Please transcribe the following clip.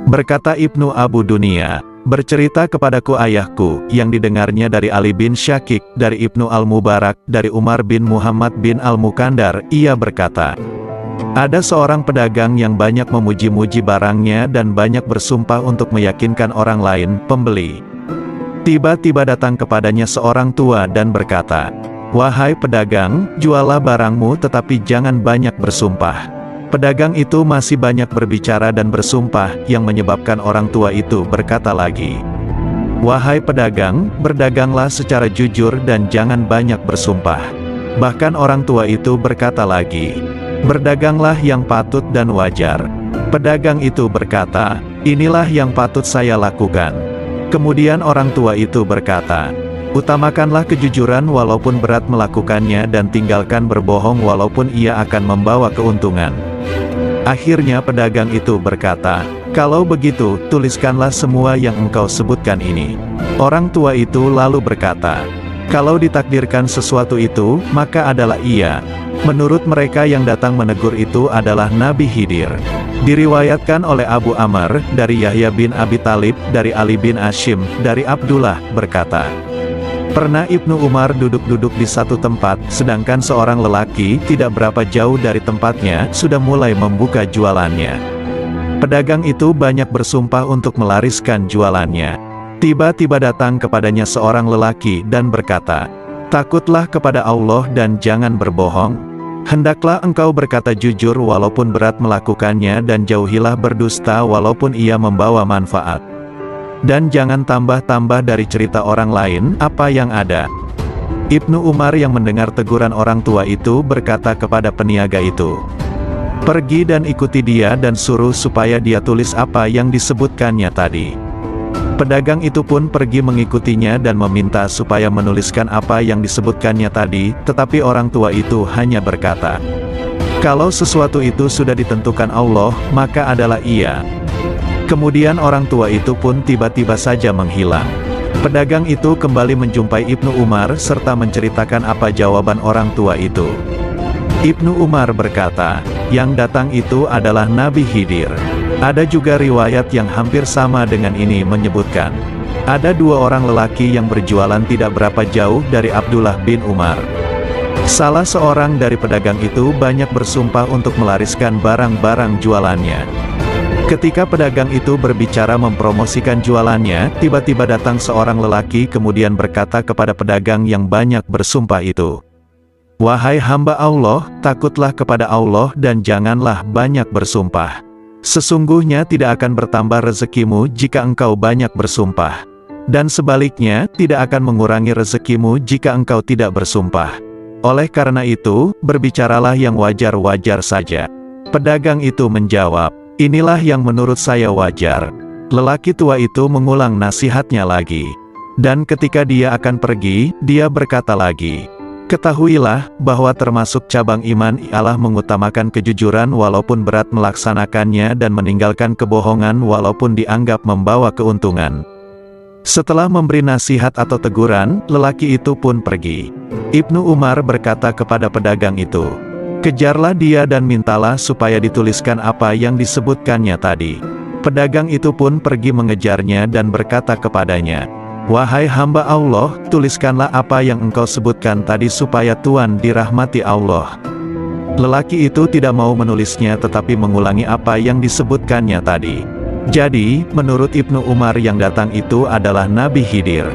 Berkata Ibnu Abu Dunia, bercerita kepadaku ayahku, yang didengarnya dari Ali bin Syakik, dari Ibnu Al-Mubarak, dari Umar bin Muhammad bin Al-Mukandar, ia berkata, ada seorang pedagang yang banyak memuji-muji barangnya dan banyak bersumpah untuk meyakinkan orang lain, pembeli. Tiba-tiba datang kepadanya seorang tua dan berkata, wahai pedagang, jualah barangmu tetapi jangan banyak bersumpah. Pedagang itu masih banyak berbicara dan bersumpah, yang menyebabkan orang tua itu berkata lagi, wahai pedagang, berdaganglah secara jujur dan jangan banyak bersumpah. Bahkan orang tua itu berkata lagi, berdaganglah yang patut dan wajar. Pedagang itu berkata, inilah yang patut saya lakukan. Kemudian orang tua itu berkata, utamakanlah kejujuran walaupun berat melakukannya dan tinggalkan berbohong walaupun ia akan membawa keuntungan. Akhirnya pedagang itu berkata, kalau begitu, tuliskanlah semua yang engkau sebutkan ini. Orang tua itu lalu berkata, kalau ditakdirkan sesuatu itu, maka adalah ia. Menurut mereka yang datang menegur itu adalah Nabi Khidir. Diriwayatkan oleh Abu Amr, dari Yahya bin Abi Talib, dari Ali bin Hashim, dari Abdullah, berkata, pernah Ibnu Umar duduk-duduk di satu tempat, sedangkan seorang lelaki, tidak berapa jauh dari tempatnya, sudah mulai membuka jualannya. Pedagang itu banyak bersumpah untuk melariskan jualannya. Tiba-tiba datang kepadanya seorang lelaki dan berkata, takutlah kepada Allah dan jangan berbohong. Hendaklah engkau berkata jujur walaupun berat melakukannya dan jauhilah berdusta walaupun ia membawa manfaat. Dan jangan tambah-tambah dari cerita orang lain, apa yang ada. Ibnu Umar yang mendengar teguran orang tua itu berkata kepada peniaga itu, pergi dan ikuti dia dan suruh supaya dia tulis apa yang disebutkannya tadi. Pedagang itu pun pergi mengikutinya dan meminta supaya menuliskan apa yang disebutkannya tadi, tetapi orang tua itu hanya berkata, kalau sesuatu itu sudah ditentukan Allah, maka adalah ia. Kemudian orang tua itu pun tiba-tiba saja menghilang. Pedagang itu kembali menjumpai Ibnu Umar serta menceritakan apa jawaban orang tua itu. Ibnu Umar berkata, yang datang itu adalah Nabi Khidir. Ada juga riwayat yang hampir sama dengan ini menyebutkan, ada dua orang lelaki yang berjualan tidak berapa jauh dari Abdullah bin Umar. Salah seorang dari pedagang itu banyak bersumpah untuk melariskan barang-barang jualannya. Ketika pedagang itu berbicara mempromosikan jualannya, tiba-tiba datang seorang lelaki kemudian berkata kepada pedagang yang banyak bersumpah itu, wahai hamba Allah, takutlah kepada Allah dan janganlah banyak bersumpah. Sesungguhnya tidak akan bertambah rezekimu jika engkau banyak bersumpah. Dan sebaliknya, tidak akan mengurangi rezekimu jika engkau tidak bersumpah. Oleh karena itu, berbicaralah yang wajar-wajar saja. Pedagang itu menjawab, inilah yang menurut saya wajar. Lelaki tua itu mengulang nasihatnya lagi. Dan ketika dia akan pergi, dia berkata lagi, ketahuilah, bahwa termasuk cabang iman ialah mengutamakan kejujuran walaupun berat melaksanakannya dan meninggalkan kebohongan walaupun dianggap membawa keuntungan. Setelah memberi nasihat atau teguran, lelaki itu pun pergi. Ibnu Umar berkata kepada pedagang itu, kejarlah dia dan mintalah supaya dituliskan apa yang disebutkannya tadi. Pedagang itu pun pergi mengejarnya dan berkata kepadanya, wahai hamba Allah, tuliskanlah apa yang engkau sebutkan tadi supaya Tuhan dirahmati Allah. Lelaki itu tidak mau menulisnya tetapi mengulangi apa yang disebutkannya tadi. Jadi, menurut Ibnu Umar yang datang itu adalah Nabi Khidir.